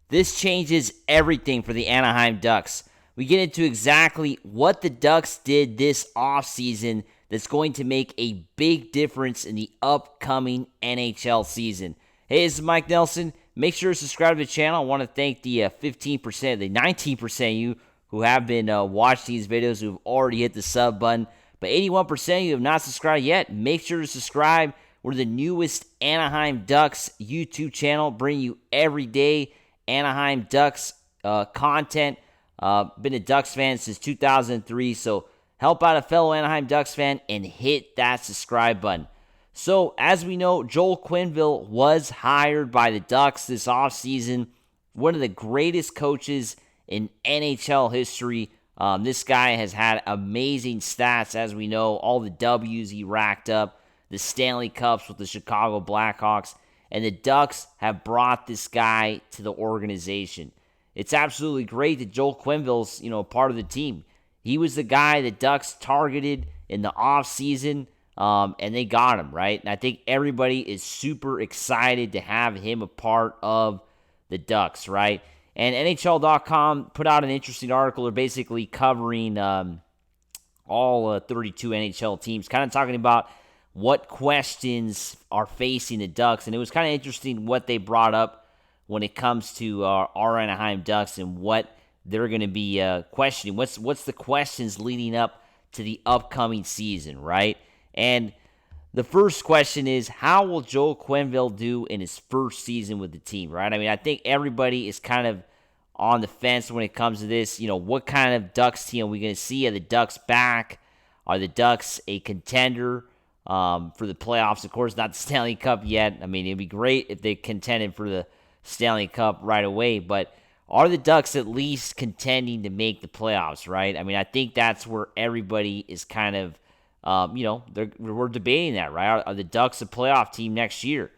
This changes everything for the Anaheim Ducks. We get into exactly what the Ducks did this offseason that's going to make a big difference in the upcoming NHL season. Hey, this is Mike Nelson. Make sure to subscribe to the channel. I want to thank the 15%, the 19% of you who have been watching these videos who've already hit the sub button. But 81% of you have not subscribed yet. Make sure to subscribe. We're the newest Anaheim Ducks YouTube channel, bringing you every day Anaheim Ducks content. Been a Ducks fan since 2003, so help out a fellow Anaheim Ducks fan and hit that subscribe button. So, as we know, Joel Quenneville was hired by the Ducks this offseason. One of the greatest coaches in NHL history. This guy has had amazing stats, as we know, all the W's he racked up, the Stanley Cups with the Chicago Blackhawks, and the Ducks have brought this guy to the organization. It's absolutely great that Joel Quenneville's, part of the team. He was the guy the Ducks targeted in the offseason, and they got him, right? And I think everybody is super excited to have him a part of the Ducks, right? And NHL.com put out an interesting article. They're basically covering all 32 NHL teams, kind of talking about what questions are facing the Ducks. And it was kind of interesting what they brought up when it comes to our Anaheim Ducks and what they're going to be questioning. What's the questions leading up to the upcoming season, right? And the first question is, how will Joel Quenneville do in his first season with the team, right? I mean, I think everybody is kind of on the fence when it comes to this. What kind of Ducks team are we going to see? Are the Ducks back? Are the Ducks a contender for the playoffs? Of course, not the Stanley Cup yet. I mean, it'd be great if they contended for the Stanley Cup right away, but are the Ducks at least contending to make the playoffs, right? I mean, I think that's where everybody is kind of, we're debating that, right? Are the Ducks a playoff team next year?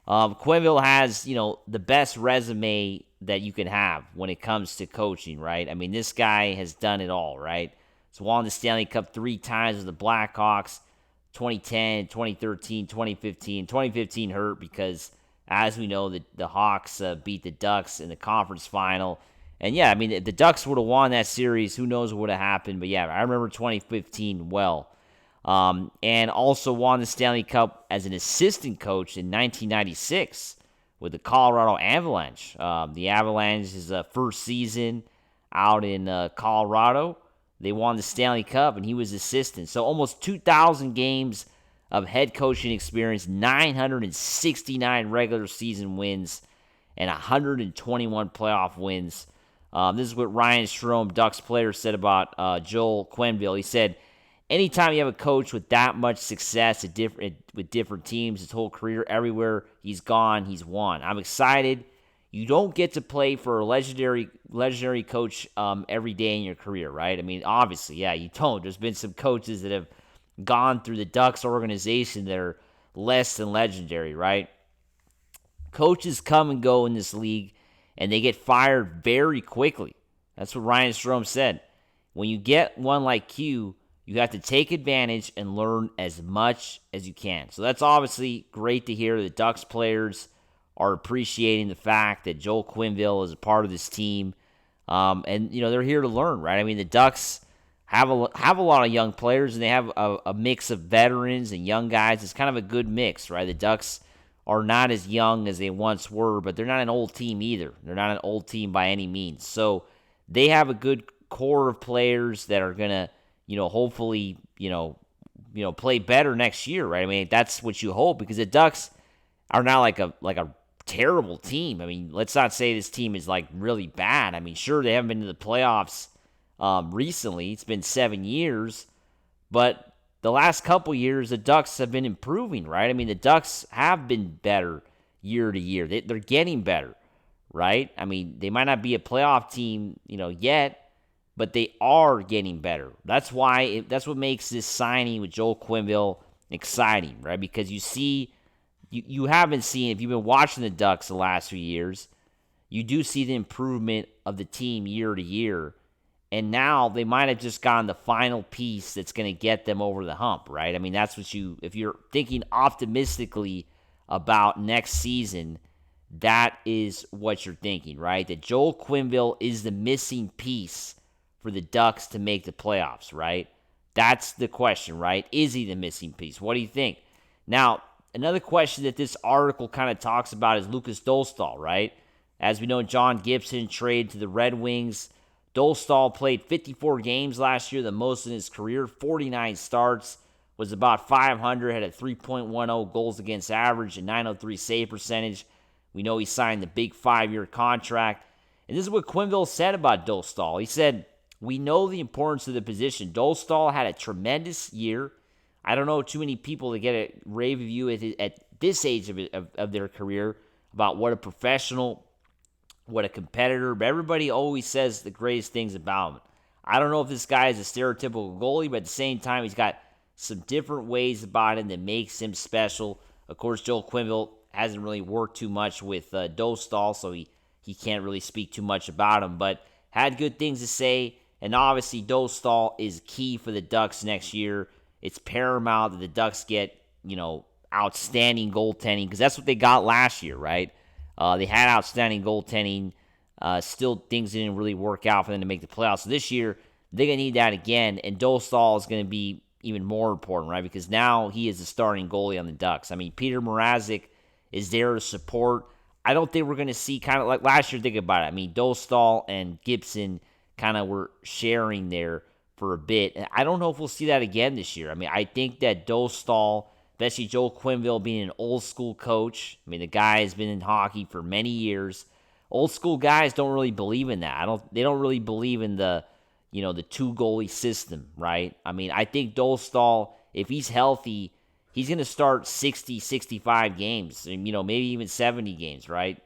Quenneville has, the best resume that you can have when it comes to coaching, right? I mean, this guy has done it all, right? He's won the Stanley Cup 3 times with the Blackhawks, 2010, 2013, 2015. 2015 hurt because, as we know, the Hawks beat the Ducks in the conference final. And, yeah, I mean, if the Ducks would have won that series, who knows what would have happened. But, yeah, I remember 2015 well. And also won the Stanley Cup as an assistant coach in 1996 with the Colorado Avalanche. The Avalanche's first season out in Colorado, they won the Stanley Cup, and he was assistant. So almost 2,000 games of head coaching experience, 969 regular season wins, and 121 playoff wins. This is what Ryan Strome, Ducks player, said about Joel Quenneville. He said, anytime you have a coach with that much success with different teams, his whole career, everywhere he's gone, he's won. I'm excited. You don't get to play for a legendary coach every day in your career, right? I mean, obviously, yeah, you don't. There's been some coaches that have gone through the Ducks organization that are less than legendary, right? Coaches come and go in this league, and they get fired very quickly. That's what Ryan Strome said. When you get one like Q, you have to take advantage and learn as much as you can. So that's obviously great to hear. The Ducks players are appreciating the fact that Joel Quenneville is a part of this team. And, they're here to learn, right? I mean, the Ducks have a lot of young players, and they have a mix of veterans and young guys. It's kind of a good mix, right? The Ducks are not as young as they once were, but they're not an old team either. They're not an old team by any means. So they have a good core of players that are going to, hopefully, play better next year, right? I mean, that's what you hope, because the Ducks are not like a terrible team. I mean, let's not say this team is like really bad. I mean, sure, they haven't been to the playoffs recently. It's been 7 years, but the last couple years, the Ducks have been improving, right? I mean, the Ducks have been better year to year. They're getting better, right? I mean, they might not be a playoff team, yet, but they are getting better. That's why that's what makes this signing with Joel Quenneville exciting, right? Because you see, you haven't seen, if you've been watching the Ducks the last few years, you do see the improvement of the team year to year. And now they might have just gotten the final piece that's going to get them over the hump, right? I mean, that's what if you're thinking optimistically about next season, that is what you're thinking, right? That Joel Quenneville is the missing piece for the Ducks to make the playoffs, right? That's the question, right? Is he the missing piece? What do you think? Now, another question that this article kind of talks about is Lukas Dostal, right? As we know, John Gibson traded to the Red Wings. Dostal played 54 games last year, the most in his career, 49 starts, was about 500, had a 3.10 goals against average, a 903 save percentage. We know he signed the big 5-year contract. And this is what Quenneville said about Dostal. He said, "We know the importance of the position. Dostal had a tremendous year. I don't know too many people that get a rave review at this age of their career about what a professional, what a competitor, but everybody always says the greatest things about him. I don't know if this guy is a stereotypical goalie, but at the same time, he's got some different ways about him that makes him special. Of course, Joel Quenneville hasn't really worked too much with Dostal, so he can't really speak too much about him, but had good things to say, and obviously Dostal is key for the Ducks next year. It's paramount that the Ducks get, outstanding goaltending, because that's what they got last year, right? They had outstanding goaltending. Still, things didn't really work out for them to make the playoffs. So this year, they're going to need that again, and Dostal is going to be even more important, right? Because now he is the starting goalie on the Ducks. I mean, Peter Mrazek is there to support. I don't think we're going to see kind of like last year, think about it. I mean, Dostal and Gibson kind of were sharing there for a bit. And I don't know if we'll see that again this year. I mean, I think that Dostal, especially Joel Quenneville being an old school coach, I mean, the guy has been in hockey for many years. Old school guys don't really believe in that. They don't really believe in the two goalie system, right? I mean, I think Dostal, if he's healthy, he's going to start 60, 65 games, and, maybe even 70 games, right?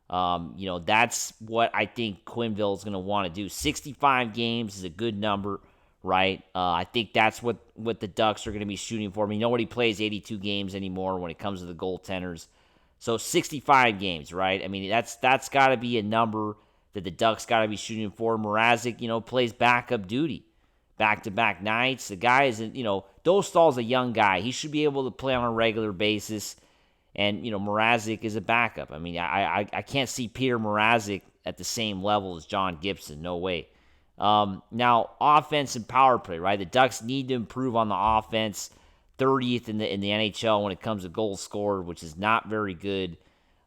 That's what I think Quenneville is going to want to do. 65 games is a good number, right? I think that's what the Ducks are going to be shooting for. I mean, nobody plays 82 games anymore when it comes to the goaltenders. So 65 games, right? I mean, that's got to be a number that the Ducks got to be shooting for. Mrazek, plays backup duty, back-to-back nights. The guy isn't, Dostal's a young guy. He should be able to play on a regular basis. And, Mrazek is a backup. I mean, I can't see Peter Mrazek at the same level as John Gibson. No way. Now, offense and power play, right? The Ducks need to improve on the offense. 30th in the NHL when it comes to goals scored, which is not very good.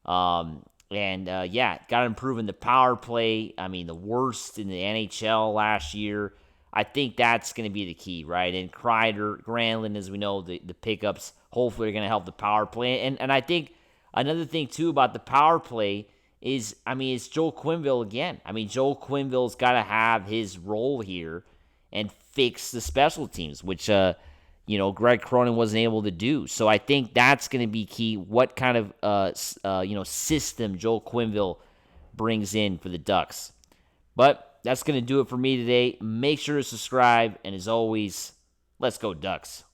Got to improve in the power play. I mean, the worst in the NHL last year. I think that's going to be the key, right? And Kreider, Granlund, as we know, the pickups hopefully are going to help the power play. And I think another thing, too, about the power play is, it's Joel Quenneville again. I mean, Joel Quenneville's got to have his role here and fix the special teams, which, Greg Cronin wasn't able to do. So I think that's going to be key, what kind of, system Joel Quenneville brings in for the Ducks. But that's going to do it for me today. Make sure to subscribe, and as always, let's go Ducks.